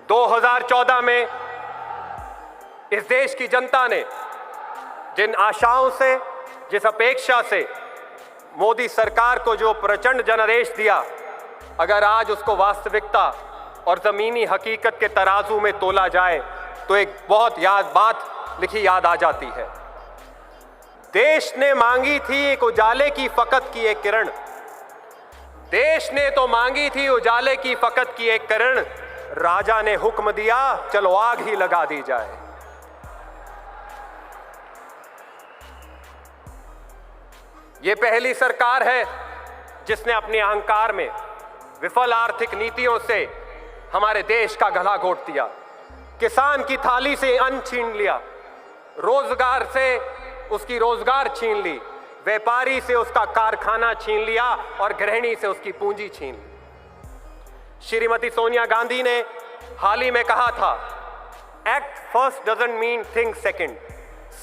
2014 में इस देश की जनता ने जिन आशाओं से, जिस अपेक्षा से मोदी सरकार को जो प्रचंड जनादेश दिया, अगर आज उसको वास्तविकता और जमीनी हकीकत के तराजू में तोला जाए तो एक बहुत बात लिखी याद आ जाती है। देश ने मांगी थी एक उजाले की फकत की एक किरण, देश ने तो मांगी थी उजाले की फकत की एक किरण, राजा ने हुक्म दिया चलो आग ही लगा दी जाए। ये पहली सरकार है जिसने अपने अहंकार में विफल आर्थिक नीतियों से हमारे देश का गला घोट दिया, किसान की थाली से अन्न छीन लिया, रोजगार से उसकी रोजगार छीन ली, व्यापारी से उसका कारखाना छीन लिया और गृहिणी से उसकी पूंजी छीन ली। श्रीमती सोनिया गांधी ने हाल ही में कहा था, act first doesn't mean think second.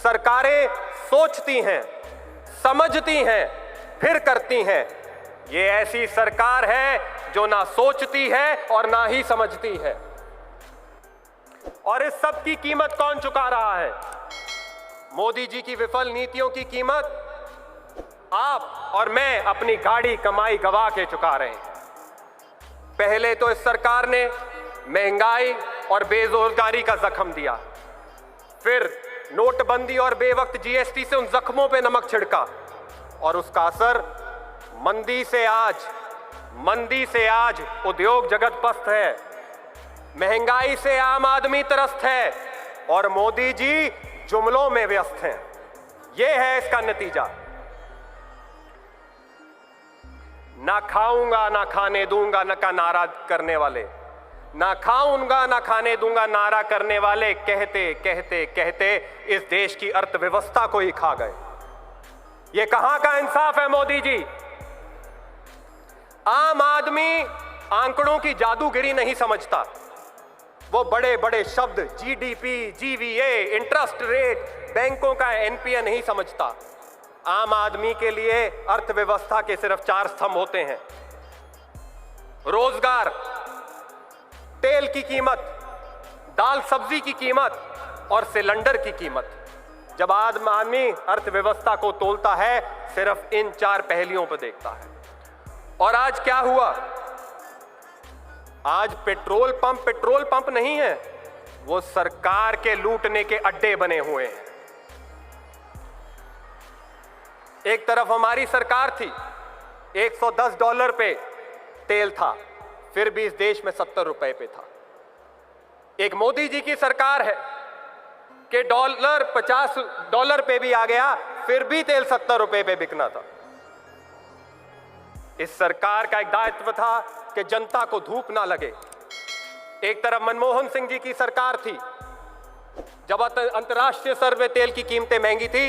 सरकारें सोचती हैं, समझती हैं, फिर करती हैं। ये ऐसी सरकार है जो ना सोचती है और ना ही समझती है। और इस सब की कीमत कौन चुका रहा है? मोदी जी की विफल नीतियों की कीमत आप और मैं अपनी गाड़ी कमाई गवा के चुका रहे हैं। पहले तो इस सरकार ने महंगाई और बेरोजगारी का जख्म दिया, फिर नोटबंदी और बेवक्त जीएसटी से उन जख्मों पे नमक छिड़का और उसका असर मंदी से आज उद्योग जगत पस्त है, महंगाई से आम आदमी त्रस्त है और मोदी जी जुमलों में व्यस्त हैं। यह है इसका नतीजा। ना खाऊंगा ना खाने दूंगा न का नारा करने वाले, ना खाऊंगा ना खाने दूंगा नारा करने वाले कहते कहते कहते इस देश की अर्थव्यवस्था को ही खा गए। ये कहां का इंसाफ है मोदी जी? आम आदमी आंकड़ों की जादूगिरी नहीं समझता। वो बड़े बड़े शब्द जीडीपी, जीवीए, इंटरेस्ट रेट, बैंकों का एनपीए नहीं समझता। आम आदमी के लिए अर्थव्यवस्था के सिर्फ 4 स्तंभ होते हैं: रोजगार, तेल की कीमत, दाल सब्जी की कीमत और सिलेंडर की कीमत। जब आदमी अर्थव्यवस्था को तोलता है सिर्फ इन 4 पहलियों पर देखता है। और आज क्या हुआ? आज पेट्रोल पंप नहीं है, वो सरकार के लूटने के अड्डे बने हुए हैं। एक तरफ हमारी सरकार थी, $110 पे तेल था, फिर भी इस देश में 70 रुपए पे था। एक मोदी जी की सरकार है कि डॉलर $50 पे भी आ गया, फिर भी तेल 70 रुपए पे बिकना था। इस सरकार का एक दायित्व था कि जनता को धूप ना लगे। एक तरफ मनमोहन सिंह जी की सरकार थी, जब अंतर्राष्ट्रीय स्तर पे तेल की कीमतें महंगी थी,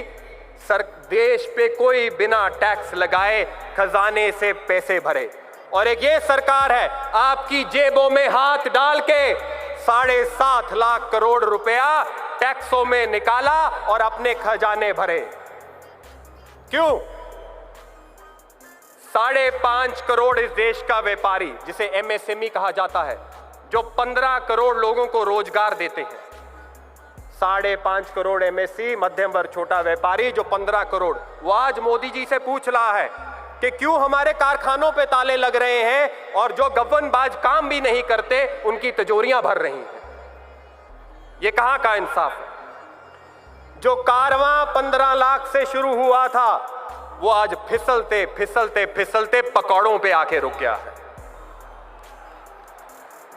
देश पे कोई बिना टैक्स लगाए खजाने से पैसे भरे। और एक ये सरकार है आपकी जेबों में हाथ डाल के 7.5 लाख करोड़ रुपया टैक्सों में निकाला और अपने खजाने भरे। क्यों? 5.5 करोड़ इस देश का व्यापारी, जिसे एमएसएमई कहा जाता है, जो 15 करोड़ लोगों को रोजगार देते हैं। 5.5 करोड़ एमएससी, मध्यम वर्ग, छोटा व्यापारी, जो 15 करोड़, वो आज मोदी जी से पूछ रहा है कि क्यों हमारे कारखानों पे ताले लग रहे हैं और जो गबनबाज काम भी नहीं करते उनकी तिजोरियां भर रही हैं। ये कहां का इंसाफ है? जो कारवां 15 लाख से शुरू हुआ था वो आज फिसलते फिसलते फिसलते पकौड़ों पे आके रुक गया है।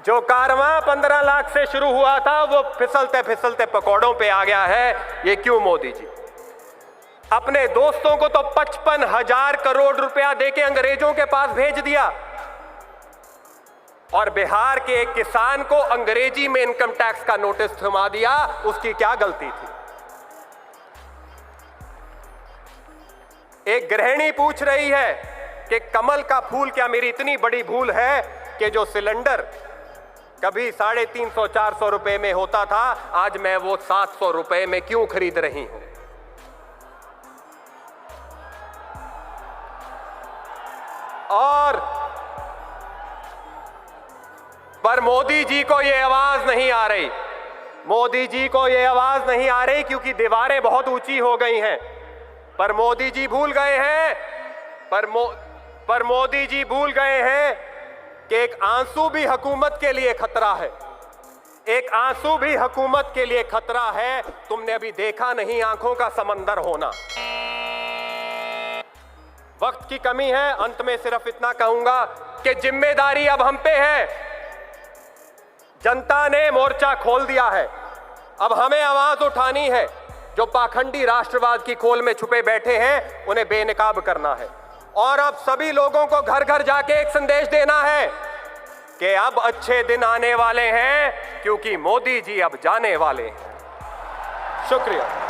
जो कारवां 15 लाख से शुरू हुआ था वो फिसलते फिसलते पकौड़ों पे आ गया है। ये क्यों मोदी जी? अपने दोस्तों को तो 55,000 करोड़ रुपया देके अंग्रेजों के पास भेज दिया और बिहार के एक किसान को अंग्रेजी में इनकम टैक्स का नोटिस थमा दिया। उसकी क्या गलती थी? एक गृहिणी पूछ रही है कि कमल का फूल, क्या मेरी इतनी बड़ी भूल है कि जो सिलेंडर कभी 350-400 रुपए में होता था, आज मैं वो 700 रुपए में क्यों खरीद रही हूं? और पर मोदी जी को ये आवाज नहीं आ रही, मोदी जी को ये आवाज नहीं आ रही क्योंकि दीवारें बहुत ऊंची हो गई हैं। पर मोदी जी भूल गए हैं, पर मोदी जी भूल गए हैं कि एक आंसू भी हुकूमत के लिए खतरा है, एक आंसू भी हुकूमत के लिए खतरा है। तुमने अभी देखा नहीं आंखों का समंदर होना। वक्त की कमी है, अंत में सिर्फ इतना कहूंगा कि जिम्मेदारी अब हम पे है। जनता ने मोर्चा खोल दिया है, अब हमें आवाज उठानी है। जो पाखंडी राष्ट्रवाद की खोल में छुपे बैठे हैं उन्हें बेनकाब करना है, और अब सभी लोगों को घर घर जाके एक संदेश देना है कि अब अच्छे दिन आने वाले हैं क्योंकि मोदी जी अब जाने वाले हैं। शुक्रिया।